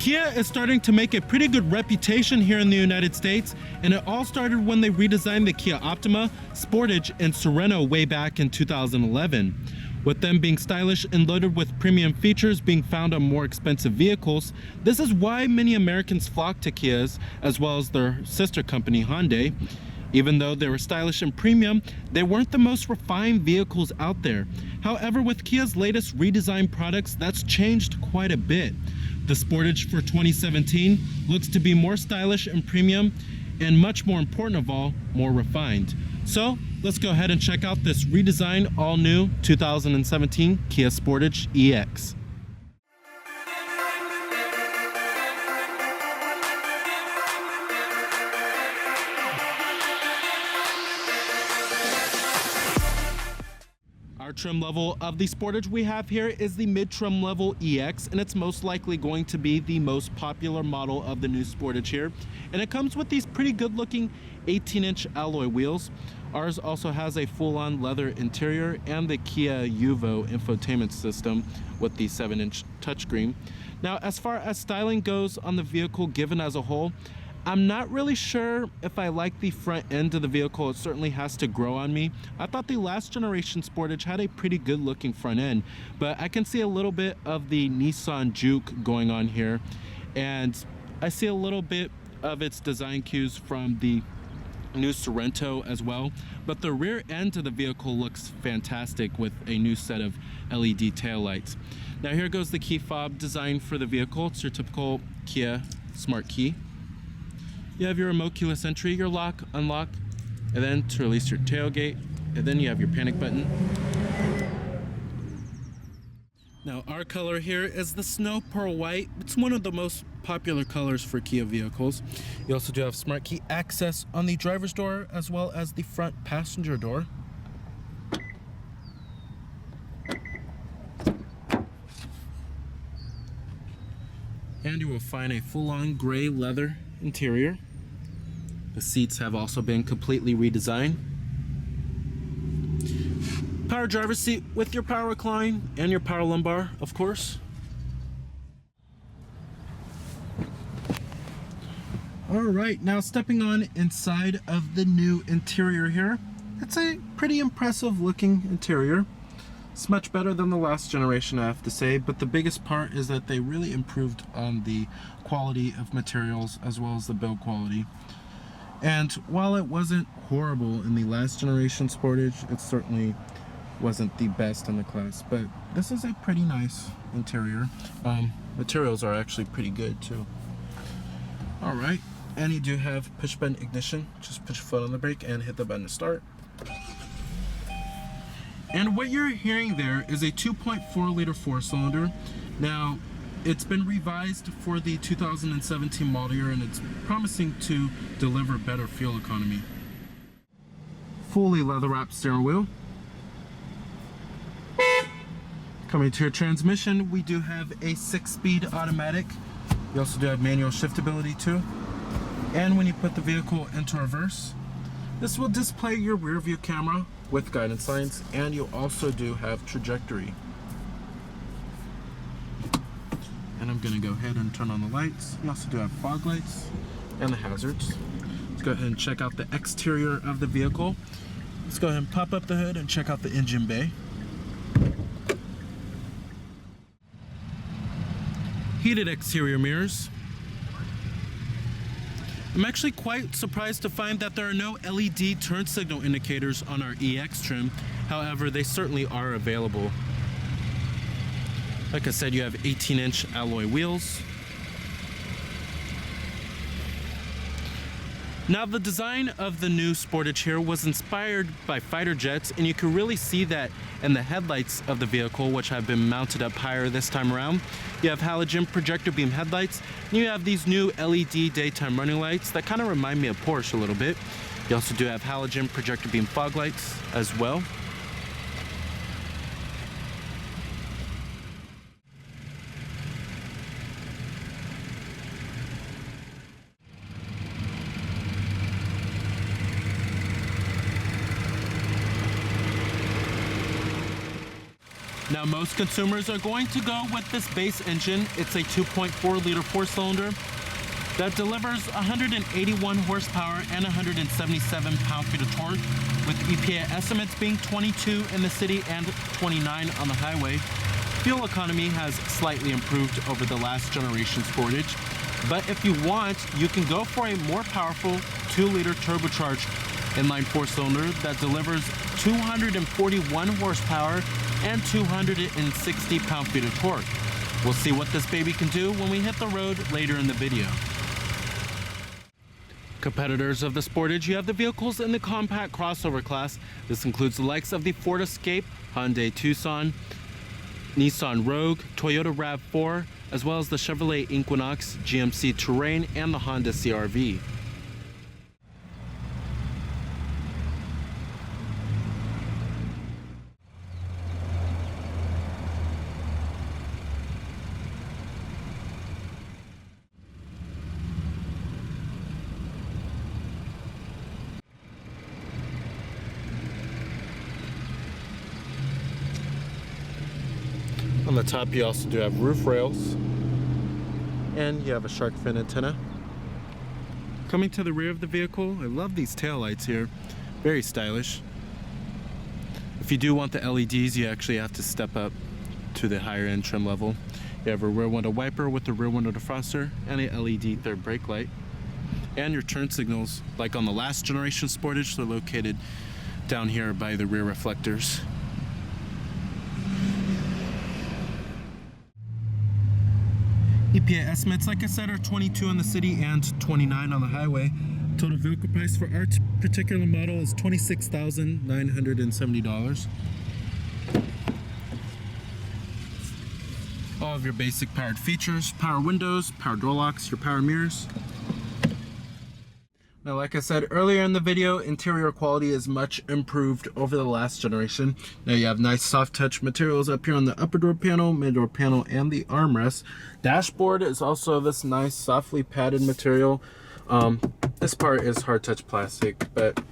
Kia is starting to make a pretty good reputation here in the United States, and it all started when they redesigned the Kia Optima, Sportage, and Sorento way back in 2011. With them being stylish and loaded with premium features being found on more expensive vehicles, this is why many Americans flock to Kias, as well as their sister company Hyundai. Even though they were stylish and premium, they weren't the most refined vehicles out there. However, with Kia's latest redesigned products, that's changed quite a bit. The Sportage for 2017 looks to be more stylish and premium, and much more important of all, more refined. So let's go ahead and check out this redesigned, all new 2017 Kia Sportage EX. Our trim level of the Sportage we have here is the mid-trim level EX, and it's most likely going to be the most popular model of the new Sportage here. And it comes with these pretty good looking 18-inch alloy wheels. Ours also has a full-on leather interior and the Kia Uvo infotainment system with the 7-inch touchscreen. Now, as far as styling goes on the vehicle given as a whole, I'm not really sure if I like the front end of the vehicle. It certainly has to grow on me. I thought the last generation Sportage had a pretty good looking front end, but I can see a little bit of the Nissan Juke going on here, and I see a little bit of its design cues from the new Sorento as well. But the rear end of the vehicle looks fantastic with a new set of LED taillights. Now here goes the key fob design for the vehicle. It's your typical Kia smart key. You have your remote keyless entry, your lock, unlock, and then to release your tailgate, and then you have your panic button. Now our color here is the Snow Pearl White. It's one of the most popular colors for Kia vehicles. You also do have smart key access on the driver's door as well as the front passenger door. And you will find a full-on gray leather interior. The seats have also been completely redesigned. Power driver's seat with your power recline and your power lumbar, of course. All right, now stepping on inside of the new interior here. It's a pretty impressive looking interior. It's much better than the last generation, I have to say, but the biggest part is that they really improved on the quality of materials as well as the build quality. And while it wasn't horrible in the last generation Sportage, it certainly wasn't the best in the class, but this is a pretty nice interior. Materials are actually pretty good too. All right, and you do have push button ignition. Just push your foot on the brake and hit the button to start. And what you're hearing there is a 2.4 liter 4-cylinder. Now, it's been revised for the 2017 model year, and it's promising to deliver better fuel economy. Fully leather wrapped steering wheel. Coming to your transmission, we do have a 6-speed automatic. You also do have manual shiftability too. And when you put the vehicle into reverse, this will display your rear view camera with guidance lines, and you also do have trajectory. And I'm gonna go ahead and turn on the lights. You also do have fog lights and the hazards. Let's go ahead and check out the exterior of the vehicle. Let's go ahead and pop up the hood and check out the engine bay. Heated exterior mirrors. I'm actually quite surprised to find that there are no LED turn signal indicators on our EX trim. However, they certainly are available. Like I said, you have 18-inch alloy wheels. Now, the design of the new Sportage here was inspired by fighter jets, and you can really see that in the headlights of the vehicle, which have been mounted up higher this time around. You have halogen projector beam headlights, and you have these new LED daytime running lights that kind of remind me of Porsche a little bit. You also do have halogen projector beam fog lights as well. Now, most consumers are going to go with this base engine. It's a 2.4 liter four-cylinder that delivers 181 horsepower and 177 pound-feet of torque, with EPA estimates being 22 in the city and 29 on the highway. Fuel economy has slightly improved over the last generation Sportage, but if you want, you can go for a more powerful 2-liter turbocharged inline four-cylinder that delivers 241 horsepower and 260 pound-feet of torque. We'll see what this baby can do when we hit the road later in the video. Competitors of the Sportage, you have the vehicles in the compact crossover class. This includes the likes of the Ford Escape, Hyundai Tucson, Nissan Rogue, Toyota RAV4, as well as the Chevrolet Equinox, GMC Terrain, and the Honda CR-V. On the top, you also do have roof rails, and you have a shark fin antenna. Coming to the rear of the vehicle, I love these taillights here, very stylish. If you do want the LEDs, you actually have to step up to the higher end trim level. You have a rear window wiper with a rear window defroster and a LED third brake light. And your turn signals, like on the last generation Sportage, they're located down here by the rear reflectors. EPA estimates, like I said, are 22 in the city and 29 on the highway. Total vehicle price for our particular model is $26,970. All of your basic powered features, power windows, power door locks, your power mirrors. Now, like I said earlier in the video, interior quality is much improved over the last generation. Now you have nice soft touch materials up here on the upper door panel, mid door panel, and the armrest. Dashboard is also this nice softly padded material. This part is hard touch plastic, but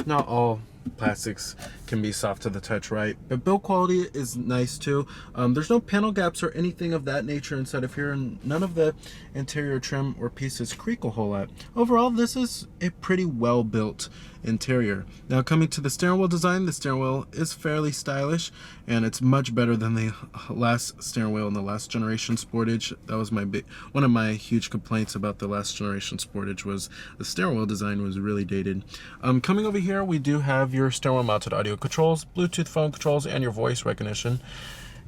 not all plastics can be soft to the touch, right? But build quality is nice too. There's no panel gaps or anything of that nature inside of here, and none of the interior trim or pieces creak a whole lot. Overall, this is a pretty well built interior. Now, coming to the steering wheel design, the steering wheel is fairly stylish, and it's much better than the last steering wheel in the last generation Sportage. That was one of my huge complaints about the last generation Sportage, was the steering wheel design was really dated. Coming over here, we do have your steering wheel mounted audio controls, Bluetooth phone controls, and your voice recognition.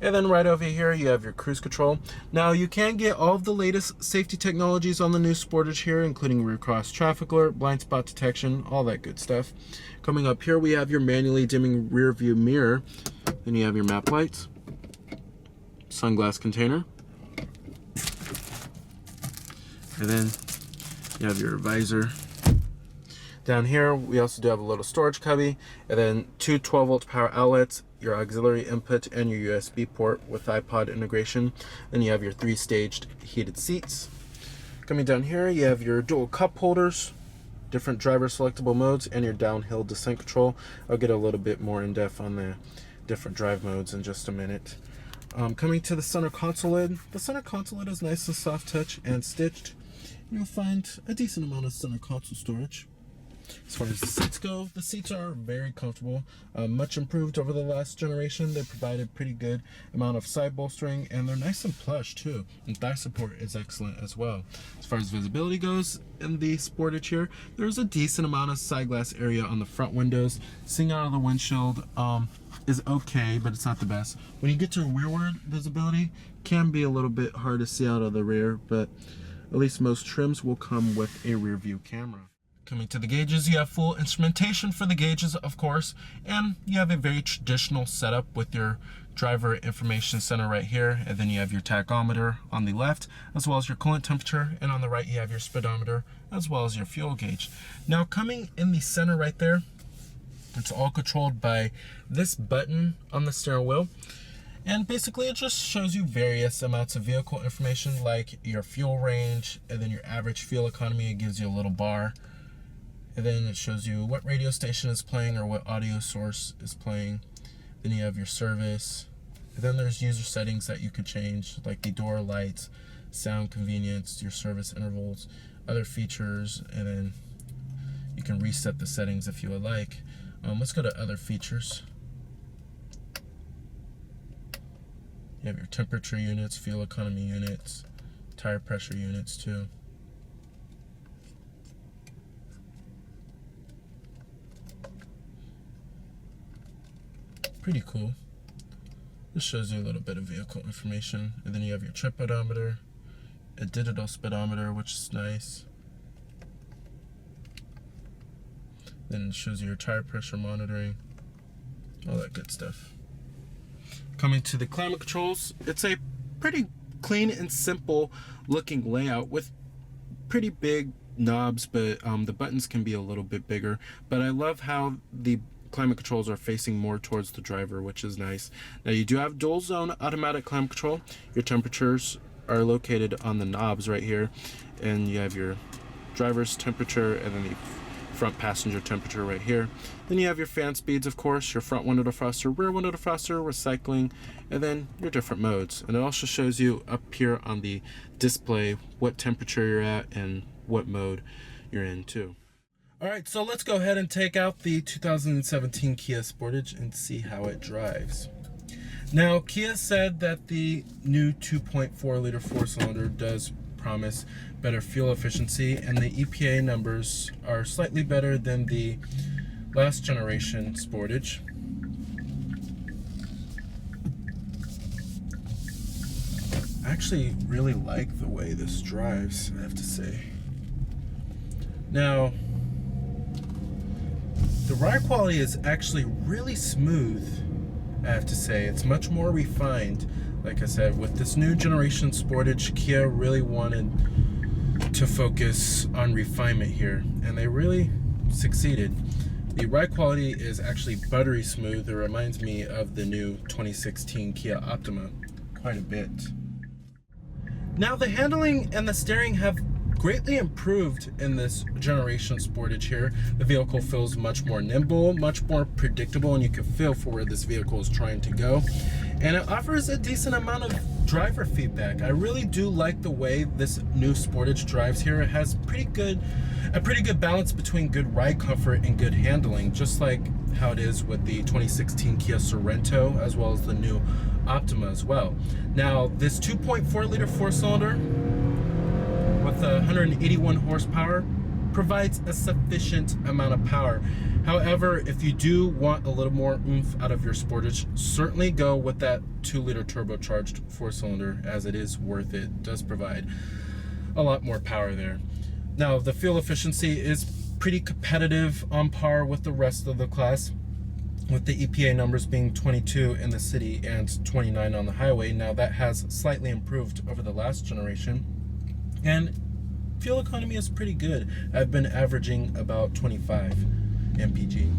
And then right over here, you have your cruise control. Now, you can get all of the latest safety technologies on the new Sportage here, including rear cross traffic alert, blind spot detection, all that good stuff. Coming up here, we have your manually dimming rear view mirror. Then you have your map lights, sunglass container, and then you have your visor. Down here, we also do have a little storage cubby, and then two 12-volt power outlets, your auxiliary input, and your USB port with iPod integration. Then you have your 3-staged heated seats. Coming down here, you have your dual cup holders, different driver selectable modes, and your downhill descent control. I'll get a little bit more in depth on the different drive modes in just a minute. Coming to the center console lid, the center console lid is nice and soft touch and stitched. You'll find a decent amount of center console storage. As far as the seats go, the seats are very comfortable, much improved over the last generation. They provide a pretty good amount of side bolstering, and they're nice and plush too. And thigh support is excellent as well. As far as visibility goes, in the Sportage here, there's a decent amount of side glass area on the front windows. Seeing out of the windshield is okay, but it's not the best. When you get to rearward visibility, can be a little bit hard to see out of the rear, but at least most trims will come with a rear view camera. Coming to the gauges, you have full instrumentation for the gauges, of course, and you have a very traditional setup with your driver information center right here, and then you have your tachometer on the left, as well as your coolant temperature, and on the right you have your speedometer, as well as your fuel gauge. Now, coming in the center right there, it's all controlled by this button on the steering wheel. And basically, it just shows you various amounts of vehicle information, like your fuel range, and then your average fuel economy. It gives you a little bar. And then it shows you what radio station is playing or what audio source is playing. Then you have your service, And then there's user settings that you can change, like the door lights, sound convenience, your service intervals, other features, and then you can reset the settings if you would like. Let's go to other features. You have your temperature units, fuel economy units, tire pressure units too. Pretty cool. This shows you a little bit of vehicle information. And then you have your trip odometer, a digital speedometer, which is nice. Then it shows you your tire pressure monitoring, all that good stuff. Coming to the climate controls, it's a pretty clean and simple looking layout with pretty big knobs, but the buttons can be a little bit bigger. But I love how the climate controls are facing more towards the driver, which is nice. Now you do have dual zone automatic climate control. Your temperatures are located on the knobs right here, and you have your driver's temperature and then the front passenger temperature right here. Then you have your fan speeds, of course, your front window defroster, rear window defroster, recycling, and then your different modes. And it also shows you up here on the display what temperature you're at and what mode you're in too. All right, so let's go ahead and take out the 2017 Kia Sportage and see how it drives. Now, Kia said that the new 2.4 liter four-cylinder does promise better fuel efficiency, and the EPA numbers are slightly better than the last generation Sportage. I actually really like the way this drives, I have to say. Now, the ride quality is actually really smooth, I have to say. It's much more refined. Like I said, with this new generation Sportage, Kia really wanted to focus on refinement here, and they really succeeded. The ride quality is actually buttery smooth. It reminds me of the new 2016 Kia Optima quite a bit. Now, the handling and the steering have greatly improved in this generation Sportage here. The vehicle feels much more nimble, much more predictable, and you can feel for where this vehicle is trying to go. And it offers a decent amount of driver feedback. I really do like the way this new Sportage drives here. It has a pretty good balance between good ride comfort and good handling, just like how it is with the 2016 Kia Sorento, as well as the new Optima as well. Now, this 2.4 liter four-cylinder with 181 horsepower provides a sufficient amount of power. However, if you do want a little more oomph out of your Sportage, certainly go with that 2 liter turbocharged four-cylinder, as it is worth it. It does provide a lot more power there. Now, the fuel efficiency is pretty competitive, on par with the rest of the class, with the EPA numbers being 22 in the city and 29 on the highway. Now, that has slightly improved over the last generation. And fuel economy is pretty good. I've been averaging about 25 mpg.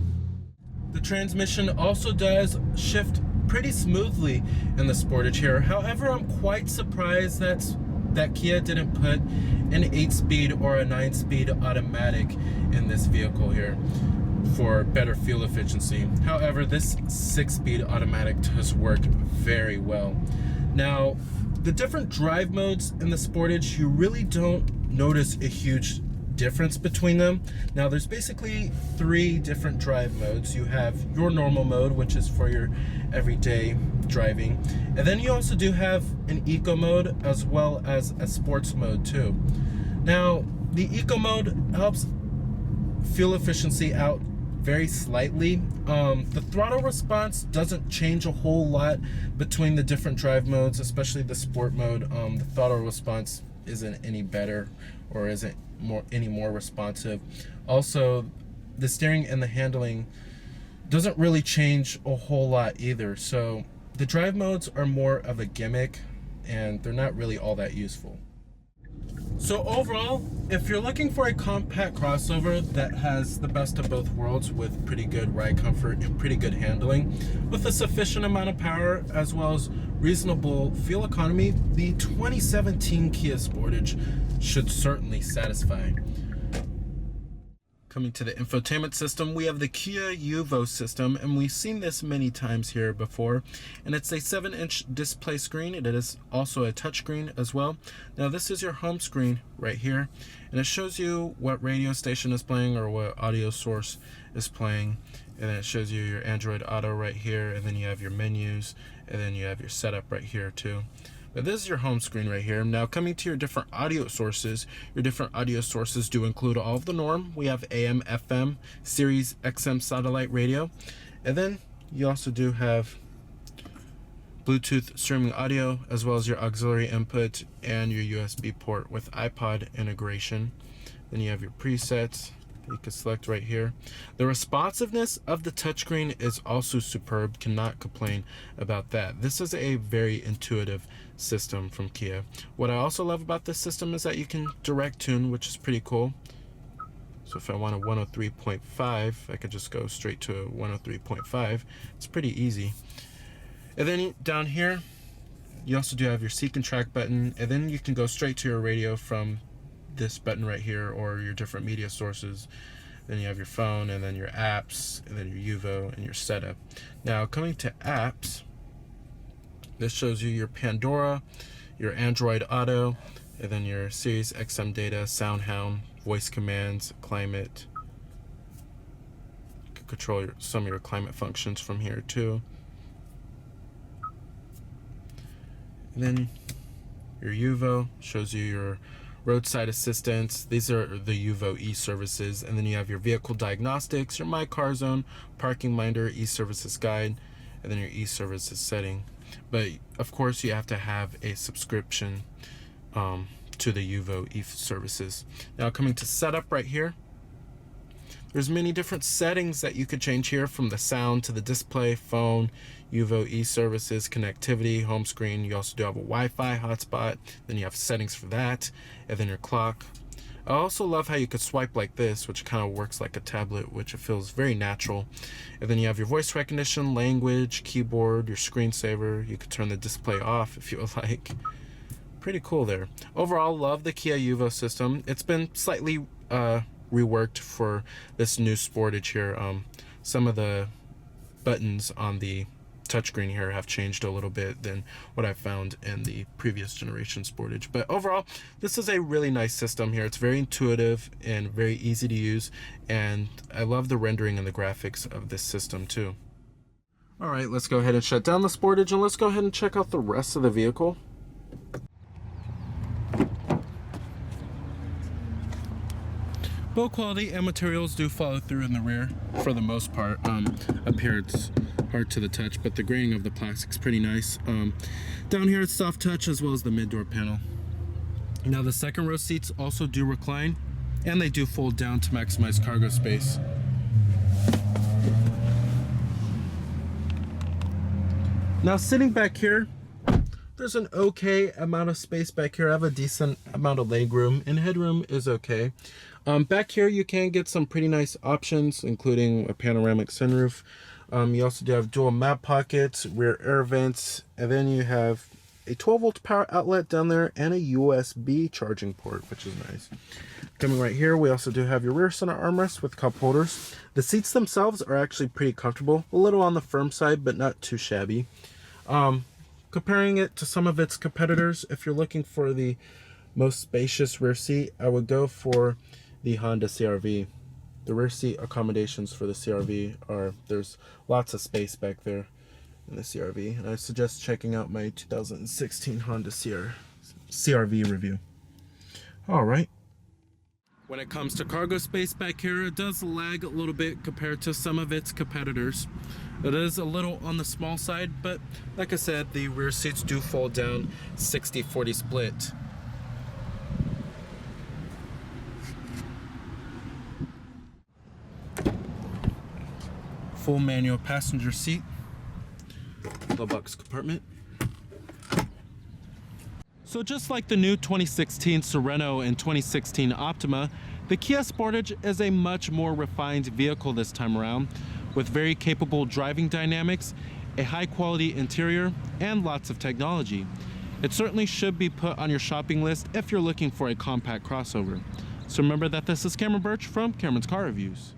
The transmission also does shift pretty smoothly in the Sportage here. However, I'm quite surprised that Kia didn't put an 8-speed or a 9-speed automatic in this vehicle here for better fuel efficiency. However, this 6-speed automatic does work very well. Now, the different drive modes in the Sportage, you really don't notice a huge difference between them. Now, there's basically 3 different drive modes. You have your normal mode, which is for your everyday driving, and then you also do have an eco mode as well as a sports mode too. Now, the eco mode helps fuel efficiency out very slightly. The throttle response doesn't change a whole lot between the different drive modes, especially the sport mode. The throttle response isn't any better or isn't any more responsive. Also, the steering and the handling doesn't really change a whole lot either. So the drive modes are more of a gimmick, and they're not really all that useful. So overall, if you're looking for a compact crossover that has the best of both worlds with pretty good ride comfort and pretty good handling, with a sufficient amount of power as well as reasonable fuel economy, the 2017 Kia Sportage should certainly satisfy. Coming to the infotainment system, we have the Kia Yuvo system, and we've seen this many times here before, and it's a 7-inch display screen. It is also a touchscreen as well. Now this is your home screen right here, and it shows you what radio station is playing or what audio source is playing, and then it shows you your Android Auto right here, and then you have your menus, and then you have your setup right here too. But this is your home screen right here. Now coming to your different audio sources, your different audio sources do include all of the norm. We have AM, FM, Sirius XM satellite radio, and then you also do have Bluetooth streaming audio, as well as your auxiliary input and your USB port with iPod integration. Then you have your presets you can select right here. The responsiveness of the touchscreen is also superb. Cannot complain about that. This is a very intuitive system from Kia. What I also love about this system is that you can direct tune, which is pretty cool. So if I want a 103.5, I could just go straight to a 103.5. It's pretty easy. And then down here, you also do have your seek and track button, and then you can go straight to your radio from this button right here, or your different media sources. Then you have your phone, and then your apps, and then your Yuvo and your setup. Now coming to apps, this shows you your Pandora, your Android Auto, and then your Sirius XM data, SoundHound, voice commands, climate. You can control some of your climate functions from here too. And then your Yuvo shows you your roadside assistance. These are the Yuvo e-services, and then you have your vehicle diagnostics, your My Car Zone, parking minder, e-services guide, and then your e-services setting. But of course you have to have a subscription to the Yuvo e-services. Now coming to setup right here, there's many different settings that you could change here, from the sound to the display, phone, Yuvo e-services, connectivity, home screen. You also do have a Wi-Fi hotspot, then you have settings for that, and then your clock. I also love how you could swipe like this, which kind of works like a tablet, which it feels very natural. And then you have your voice recognition, language, keyboard, your screensaver. You could turn the display off if you would like. Pretty cool there. Overall, love the Kia Yuvo system. It's been slightly reworked for this new Sportage here. Some of the buttons on the touchscreen here have changed a little bit than what I found in the previous generation Sportage. But overall, this is a really nice system here. It's very intuitive and very easy to use, and I love the rendering and the graphics of this system too. All right, let's go ahead and shut down the Sportage, and let's go ahead and check out the rest of the vehicle. Build quality and materials do follow through in the rear for the most part. Up here it's hard to the touch, but the graining of the plastic's pretty nice. Down here it's soft touch, as well as the mid-door panel. Now the second row seats also do recline, and they do fold down to maximize cargo space. Now sitting back here, there's an okay amount of space back here. I have a decent amount of leg room, and headroom is okay. Back here you can get some pretty nice options, including a panoramic sunroof. You also do have dual map pockets, rear air vents, and then you have a 12-volt power outlet down there and a USB charging port, which is nice. Coming right here, we also do have your rear center armrest with cup holders. The seats themselves are actually pretty comfortable, a little on the firm side, but not too shabby. Comparing it to some of its competitors, if you're looking for the most spacious rear seat, I would go for the Honda CR-V. The rear seat accommodations for the CR-V are, there's lots of space back there in the CR-V, and I suggest checking out my 2016 Honda CR-V review. All right. When it comes to cargo space back here, it does lag a little bit compared to some of its competitors. It is a little on the small side, but like I said, the rear seats do fold down 60-40 split. Full manual passenger seat, glove box compartment. So just like the new 2016 Sorento and 2016 Optima, the Kia Sportage is a much more refined vehicle this time around, with very capable driving dynamics, a high quality interior, and lots of technology. It certainly should be put on your shopping list if you're looking for a compact crossover. So remember that this is Cameron Birch from Cameron's Car Reviews.